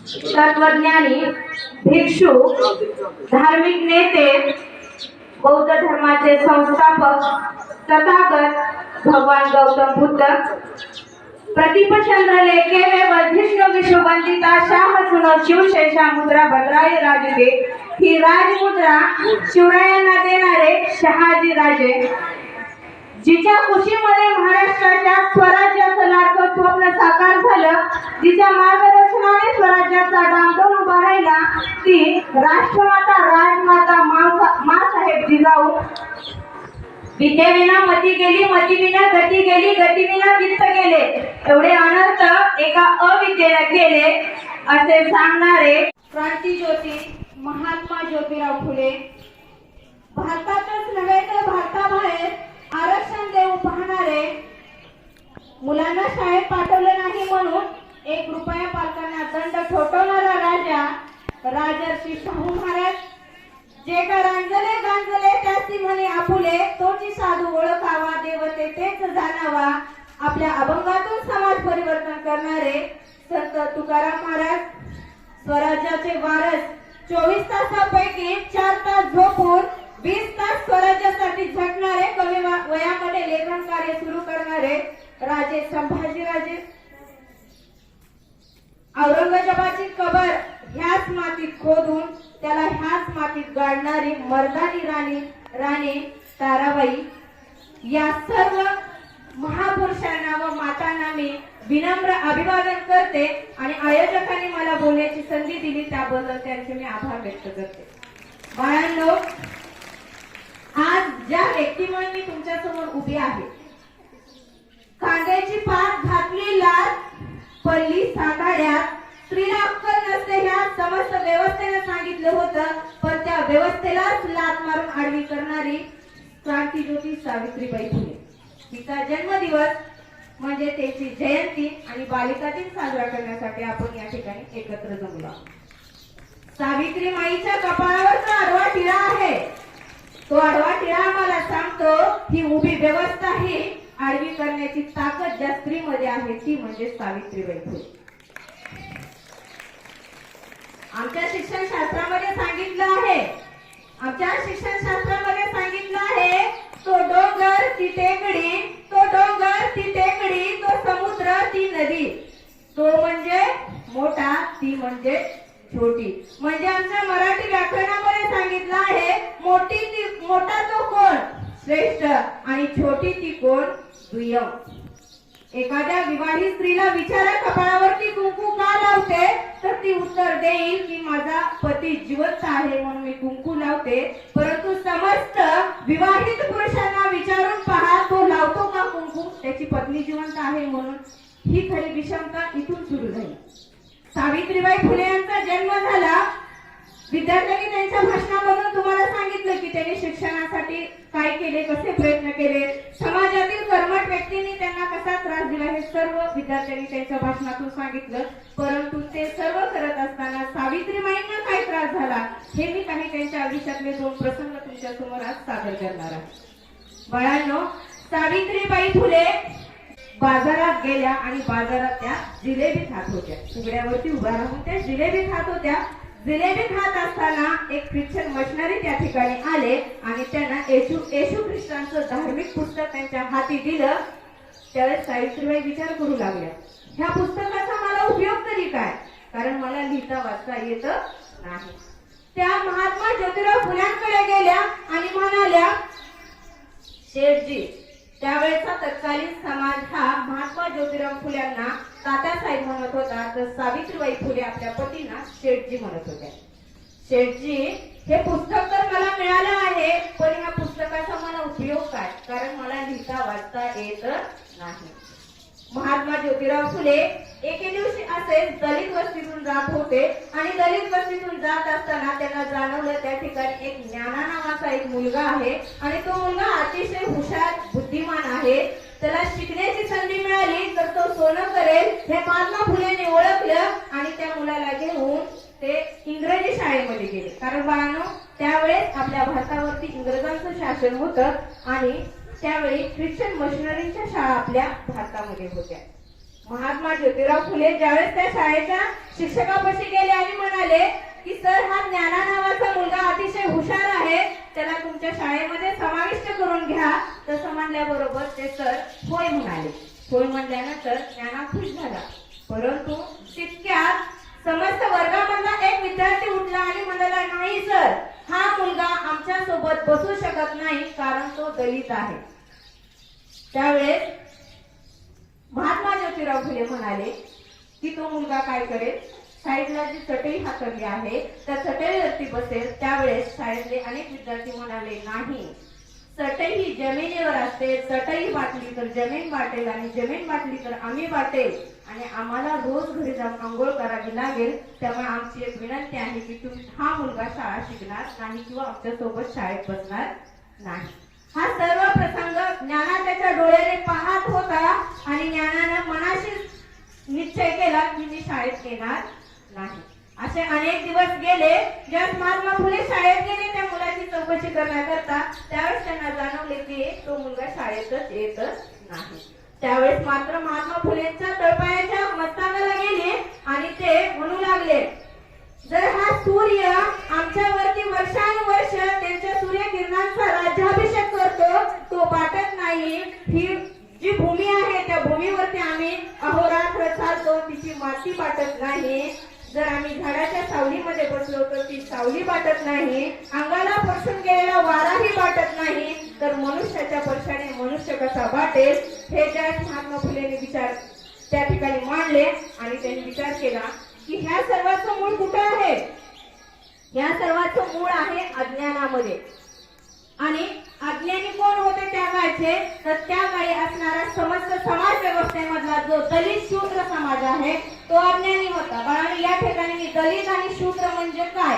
तत्वज्ञानी, भिक्षू, धार्मिक नेते, बौद्ध धर्माचे संस्थापक तथागत भगवान गौतम बुद्ध, प्रतिपचंद्र लेखे वे वर्धिष्णु विश्ववंदिता शाह सुनो शिवशेषा मुद्रा भद्राय राजते ही राजमुद्रा शिवरायांना देणारे शहाजी राजे, जिच्या कुशीमध्ये महाराष्ट्राच्या स्वराज्याचं लाडकं स्वप्न साकार झालं, जिच्या मार्गदर्शनाने स्वराज्याचा डामडौल उभा राहिला, ती राष्ट्रमाता राजमाता माँसाहेब जिजाऊ. विद्येविना मती गेली, मतीविना गती गेली, गतीविना वित्त गेले, एवढे अनर्थ एका अविद्येने केले असे सांगणारे क्रांतिज्योती महात्मा ज्योतिराव फुले. भारतातच नव्हे तर भारताबाहेर आरक्षण देऊ पाहणारे, मुलांना शाळेत पाठवले नाही म्हणून 1 रुपया पालकांना दंड ठोठवणारा राजा राजर्षी शाहू महाराज. जे का रांजले गांजले त्याची म्हणे आपुले, तोची साधू ओळखावा देवते तेच जाणावा. आपल्या अभंगातून समाज परिवर्तन करणारे संत तुकाराम महाराज. स्वराज्याचे वारस. 24 तासापैकी 4 तास झोपून 20 तास स्वराज्यासाठी झटणारे, कमी वयामध्ये लेखन कार्य सुरू करणारे राजे संभाजीराजे. औरंगजेबाची कबर ह्याच मातीत खोदून त्याला ह्याच मातीत गाडणारी मर्दानी राणी ताराबाई. या सर्व महापुरुषांना व मातांना मी विनम्र अभिवादन करते आणि आयोजकांनी मला बोलण्याची संधी दिली त्याबद्दल त्यांचे मी आभार व्यक्त करते. बाळांनो, आज ज्या व्यक्तीमुळे मी तुमच्या समोर उभी आहे, कांद्याची पात घातली लाल पल्ली साकाड्यात, स्त्रीला अक्कल नसते ह्या समस्त व्यवस्थेने सांगितलं होतं, पण त्या व्यवस्थेलाच लात मारून आडवी करणारी क्रांतिज्योती सावित्रीबाई फुले. तिचा जन्मदिवस म्हणजे त्याची जयंती आणि बालिका दिन साजरा करण्यासाठी आपण या ठिकाणी एकत्र जमलो आहोत. सावित्री माईच्या कपाळावरचा आडवा टिळा आहे. तो आडवा टिळा आम्हाला सांगतो ही उभी व्यवस्था ही आडवी करण्याची ताकद ज्या स्त्रीमध्ये आहे ती म्हणजे सावित्रीबाई फुले. आमच्या शिक्षण शास्त्रामध्ये सांगितलं आहे, तो डोंगर ती टेकडी, तो डोंगर ती टेकडी, तो समुद्र ती नदी, तो म्हणजे मोठा ती म्हणजे छोटी. म्हणजे आमच्या मराठी व्याकरणामध्ये सांगितलं आहे मोठा तो कोण श्रेष्ठ आणि छोटी ती कोण दुय्यम. एखाद्या विवाहित स्त्रीला विचारा कपाळावरती कुंकू का लावते, तर ती उत्तर देईल की माझा पती जिवंत आहे म्हणून मी कुंकू लावते. परंतु समस्त विवाहित पुरुषांना विचारून पहा तो लावतो का कुंकू, त्याची पत्नी जिवंत आहे म्हणून. ही खरी विषमता इथून सुरू झाली. सावित्रीबाई फुले यांचा जन्म झाला. विद्यार्थ्यांनी त्यांच्या भाषणामधून तुम्हाला सांगितलं की त्यांनी शिक्षणासाठी काय केले, कसे प्रयत्न केले, समाजातील कर्मठ व्यक्तींनी त्यांना कसा त्रास दिला, हे सर्व विद्यार्थ्यांनी त्यांच्या भाषणातून सांगितलं. परंतु ते सर्व करत असताना सावित्रीबाईंना काय त्रास झाला हे मी काही त्यांच्या आयुष्यातले 2 प्रसंग तुमच्या समोर आज सादर करणार आहे. बाळांनो, सावित्रीबाई फुले बाजारात गेल्या आणि बाजारात त्या जिलेबी खात होत्या. उघड्यावरती उभा राहून त्या जिलेबी खात होत्या. जिलेबी खात असताना एक ख्रिश्चन मशनरी त्या ठिकाणी आले आणि त्यांना येशू ख्रिस्तांचं धार्मिक पुस्तक त्यांच्या हाती दिलं. त्यावेळेस सावित्रीबाई विचार करू लागल्या, ह्या पुस्तकाचा मला उपयोग तरी काय, कारण मला लिहिता वाचता येत नाही. त्या महात्मा ज्योतिराव फुल्यांकडे गेल्या आणि म्हणाल्या, शेठजी, त्यावेळेचा तत्कालीन समाज हा महात्मा ज्योतिराव फुल्यांना तात्यासाहेब म्हणत होता, तर सावित्रीबाई फुले आपल्या पतींना शेठजी म्हणत होत्या. शेठजी, हे पुस्तक तर मला मिळालं आहे, पण ह्या पुस्तकाचा मला उपयोग काय, कारण मला लिहिता वाचता येत नाही. महात्मा ज्योतिराव फुले एके दिवशी असे दलित वस्तीतून जात होते आणि दलित वस्तीतून जात असताना त्यांना जाणवलं त्या ठिकाणी एक ज्ञाना नावाचा एक मुलगा आहे आणि तो मुलगा अतिशय हुशार बुद्धिमान आहे. त्याला शिकण्याची संधी मिळाली तर तो सोनं करेल हे महात्मा फुलेंनी ओळखलं आणि त्या मुलाला घेऊन ते इंग्रजी शाळेमध्ये गेले. कारण बाळांनो, त्यावेळेस आपल्या भारतावरती इंग्रजांचं शासन होतं आणि त्यावेळी ख्रिश्चन मशनरींच्या शाळा आपल्या भारतामध्ये होत्या. महात्मा ज्योतिराव फुले ज्यावेळेस त्या शाळेच्या शिक्षकापाशी गेले आणि म्हणाले की सर, हा ज्ञाना नावाचा मुलगा अतिशय हुशार आहे, त्याला तुमच्या शाळेमध्ये समाविष्ट करून घ्या. तसं म्हणल्याबरोबर ते सर होय म्हणाले. होय म्हणल्यानंतर ज्ञाना खुश झाला. परंतु तितक्यात समस्त वर्गामधला एक विद्यार्थी उठला आणि म्हणाला, नाही सर, हा मुलगा आमच्या सोबत बसू शकत नाही, कारण तो दलित आहे. त्यावेळेस महात्मा ज्योतिराव फुले म्हणाले की तो मुलगा काय करेल, साईडला जी चटई हातरली आहे त्या चटईवरती बसेल. त्यावेळेस शाळेतले अनेक विद्यार्थी म्हणाले, नाही, चटई ही जमिनीवर असते, चटई बाटली तर जमीन बाटेल आणि जमीन बाटली तर आम्ही बाटेल आणि आम्हाला रोज घरी जाऊन आंघोळ करावी लागेल. त्यामुळे आमची एक विनंती आहे की तुम्ही हा मुलगा शाळा शिकणार नाही किंवा आमच्या सोबत शाळेत बसणार नाही. हा सर्व प्रसंग ज्ञाना त्याच्या डोळ्याने पाहत होता आणि ज्ञानानं मनाशी निश्चय केला की मी शाळेत येणार नाही. असे अनेक दिवस गेले. ज्यावेळेस महात्मा फुले शाळेत गेले त्या मुलाची चौकशी करण्याकरता, त्यावेळेस त्यांना जाणवले की तो मुलगा शाळेतच येतच नाही. त्यावेळेस मात्र महात्मा फुलेंच्या तळपायाच्या मस्तकाला गेले आणि ते म्हणू लागले, जर हा सूर्य आमच्यावरती वर्षानुवर्ष त्यांच्या सूर्यकिरणांचा राज्याभिषेक करतो, तो बाटत नाही, ही जी भूमी आहे त्या भूमीवरती आम्ही अहोरात्र चालतो, तिची माती बाटत नाही. जर आम्ही झाडाच्या सावलीमध्ये बसलो तर ती सावली बाटत नाही, अंगाला पडून गेलेला वाराही बाटत नाही, तर मनुष्याच्या स्पर्शाने मनुष्य कसा बाटेल. हे ज्या महात्मा फुलेंनी विचार त्या ठिकाणी मांडले आणि त्यांनी विचार केला की ह्या सर्वाचं मूळ कुठे आहे. या सर्वाचं मूळ आहे अज्ञानामध्ये. आणि अज्ञानी कोण होते त्या काळचे, तर त्या काळी असणारा समस्त समाज व्यवस्थेमधला जो दलित शूद्र समाज आहे तो अज्ञानी होता. कारण या ठिकाणी दलित आणि शूद्र म्हणजे काय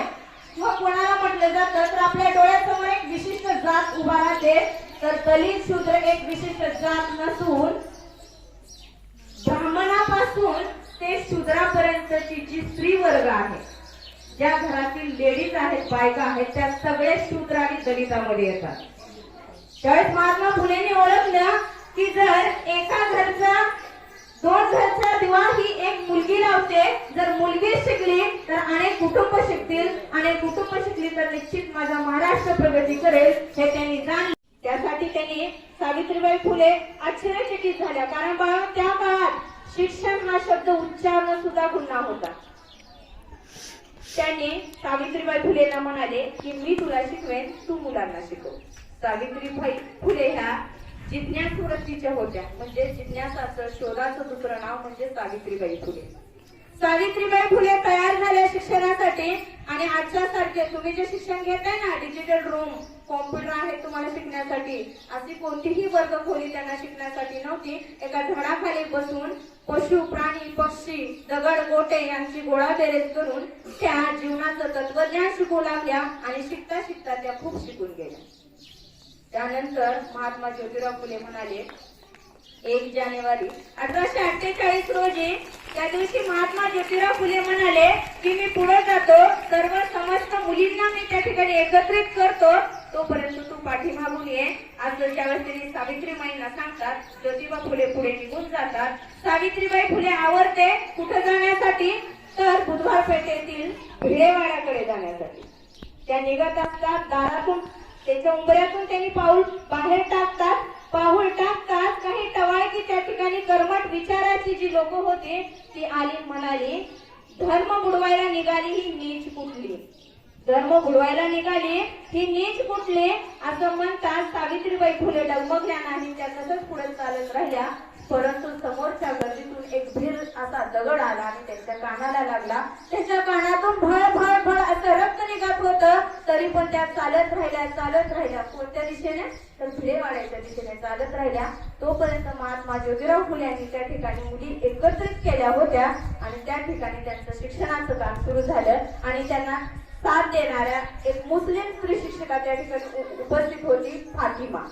किंवा कोणाला म्हटलं जातं, तर आपल्या डोळ्यासमोर एक विशिष्ट जात उभा राहते. तर दलित शूद्र एक विशिष्ट जात नसून ब्राह्मणापासून ते शूद्रापर्यंतची जी स्त्री वर्ग आहे, ज्या घरातील लेडीज आहेत, बायका आहेत, त्या सगळे शूद्र आणि दलितामध्ये येतात. त्यावेळेस महात्मा फुलेंनी ओळखलं की जर एका घरचा दोन घरचा दिवा ही एक मुलगी लावते, जर मुलगी शिकली तर अनेक कुटुंब शिकतील, अनेक कुटुंब शिकली तर निश्चित माझा महाराष्ट्र प्रगती करेल, हे त्यांनी जाणले. त्यासाठी त्यांनी सावित्रीबाई फुले आश्चर्यचकित झाल्या. कारण बाळा, त्या काळात शिक्षण हा शब्द उच्चारण सुद्धा गुन्हा होता. त्यांनी सावित्रीबाई फुलेंना म्हणाले की मी तुला शिकवेन, तू मुलांना शिकव. सावित्रीबाई फुले ह्या जिज्ञासू वृत्तीच्या होत्या. म्हणजे जिज्ञासाचं शोधाचं दुसरं नाव म्हणजे सावित्रीबाई फुले. सावित्रीबाई फुले तयार झाल्या शिक्षणासाठी. आणि आजच्या सारखे तुम्ही जे शिक्षण घेताय ना, डिजिटल रूम, कॉम्प्युटर आहे तुम्हाला शिकण्यासाठी, अशी कोणतीही वर्ग खोली त्यांना शिकण्यासाठी नव्हती. एका झाडाखाली बसून पशु, प्राणी, पक्षी, दगड, गोटे यांची गोळाबेरीज करून त्या जीवनाचं तत्वज्ञान शिकू लागल्या आणि शिकता शिकता त्या खूप शिकून गेल्या. त्यानंतर महात्मा ज्योतिराव फुले म्हणाले 1 जानेवारी 1848 रोजी, त्या दिवशी महात्मा ज्योतिराव फुले म्हणाले की मी पुढे जातो, सर्व समस्त मुलींना मी त्या ठिकाणी एकत्रित करतो, तोपर्यंत तू पाठीमागून ये. असं ज्यावेळेस त्यांनी सावित्रीबाईंना सांगतात, ज्योतिबा फुले पुढे निघून जातात. सावित्रीबाई फुले आवरते कुठे जाण्यासाठी, तर बुधवार पेठेतील भिडेवाड्याकडे जाण्यासाठी. त्या निघत असतात. दारातून त्याच्या उंबऱ्यातून त्यांनी पाऊल बाहेर टाकतात. पाऊल टाकतात काही टवाळकी त्या ठिकाणी कर्मठ विचाराची जी लोक होती ती आली, म्हणाली धर्म बुडवायला निघाली ही नीच कुठली, धर्म बुडवायला निघाली ही नीच कुठली, असं म्हणतात सावित्रीबाई फुले डगमगल्या नाही. त्या तसंच पुढे चालत राहिल्या. परंतु समोरच्या गर्दीतून एक भीर असा दगड आला आणि त्यांच्या कानाला लागला. त्याच्या कानातून भळ भळ भळ असं रक्त निघत होतं. तरी पण त्या चालत राहिल्या. कोणत्या दिशेने, तर भिडेवाड्याच्या दिशेने चालत राहिल्या. तोपर्यंत महात्मा ज्योतिराव फुले यांनी त्या ठिकाणी मुली एकत्रित केल्या होत्या आणि त्या ठिकाणी त्यांचं शिक्षणाचं काम सुरू झालं. आणि त्यांना साथ देणाऱ्या एक मुस्लिम स्त्री शिक्षिका त्या ठिकाणी उपस्थित होती, फातिमा.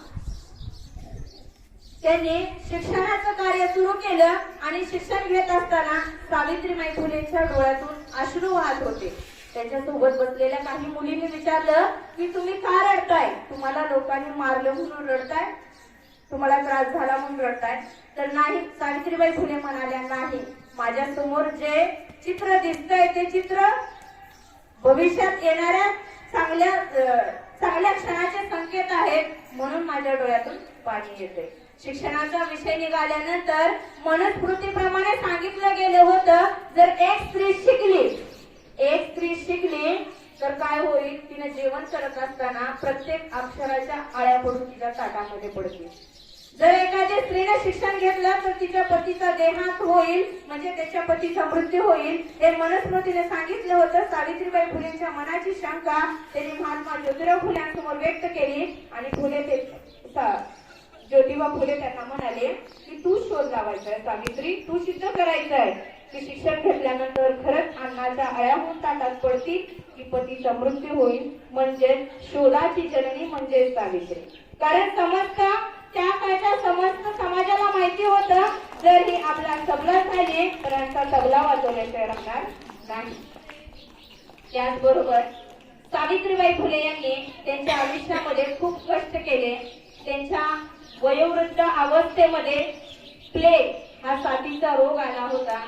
त्यांनी शिक्षणाचं कार्य सुरू केलं आणि शिक्षण घेत असताना सावित्रीबाई फुलेंच्या डोळ्यातून अश्रू वाहत होते. त्यांच्यासोबत बसलेल्या काही मुलींनी विचारलं की तुम्ही का रडताय, तुम्हाला लोकांनी मारलं म्हणून रडताय. तुम्हाला त्रास झाला म्हणून रडताय तर नाही, सावित्रीबाई फुले म्हणाल्या नाही, माझ्या समोर जे चित्र दिसतंय ते चित्र भविष्यात येणाऱ्या चांगल्या क्षणाचे संकेत आहेत, म्हणून माझ्या डोळ्यातून पाणी येते. शिक्षणाचा विषय निघाल्यानंतर मनुस्मृतीप्रमाणे सांगितलं गेलं होतं, जर एक स्त्री शिकली तर काय होईल, तिने जेवण करत असताना प्रत्येक अक्षराच्या आळ्या पडून तिच्या ताटामध्ये पडतील. जर एखाद्या स्त्रीने शिक्षण घेतलं तर तिच्या पतीचा देहांत होईल, म्हणजे त्याच्या पतीचा मृत्यू होईल. हे मनुस्मृतीने सांगितलं होतं. सावित्रीबाई फुलेंच्या मनाची शंका त्यांनी महात्मा ज्योतिराव फुल्यांसमोर व्यक्त केली आणि ज्योतिबा फुले त्यांना म्हणाले की तू शोध लावायचा आहे सावित्री, तू सिद्ध करायचं आहे की शिक्षण घेतल्यानंतर खरंच अन्नाच्या आळ्याहून ताटात पडतील की पतीचा मृत्यू होईल, म्हणजे शोधाची जननी म्हणजे सावित्री. कारण त्या काळच्या समस्त समाजाला माहिती होतं, जर ही आपला तबला झाली तर यांचा तबला वाजवल्याशिवाय राहणार नाही. त्याचबरोबर सावित्रीबाई फुले यांनी त्यांच्या आयुष्यामध्ये खूप कष्ट केले. त्यांच्या वयोवृद्ध अवस्थेमध्ये प्लेग हा साथीचा रोग आला होता.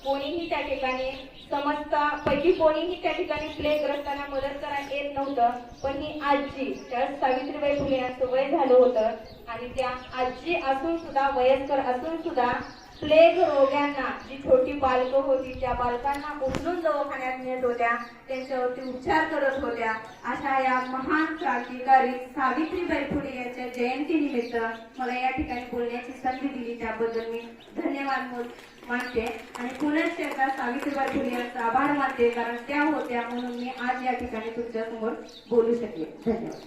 कोणीही त्या ठिकाणी पैकी कोणीही त्या ठिकाणी प्लेग्रस्तांना मदत करायला येत नव्हतं. पण ही आजी, त्यावेळेस सावित्रीबाई फुले यांचं वय झालं होतं आणि त्या आजी असून सुद्धा, वयस्कर असून सुद्धा प्लेग रोग्यांना, जी छोटी बालकं होती त्या बालकांना उचलून दवाखान्यात नेत होत्या, त्यांच्यावरती उपचार करत होत्या. अशा या महान क्रांतिकारी सावित्रीबाई फुले यांच्या जयंतीनिमित्त मला या ठिकाणी बोलण्याची संधी दिली, त्याबद्दल मी धन्यवाद मानते आणि पुनश्च एकदा सावित्रीबाई फुले यांचा आभार मानते, कारण त्या होत्या म्हणून मी आज या ठिकाणी तुमच्या समोर बोलू शकले. धन्यवाद.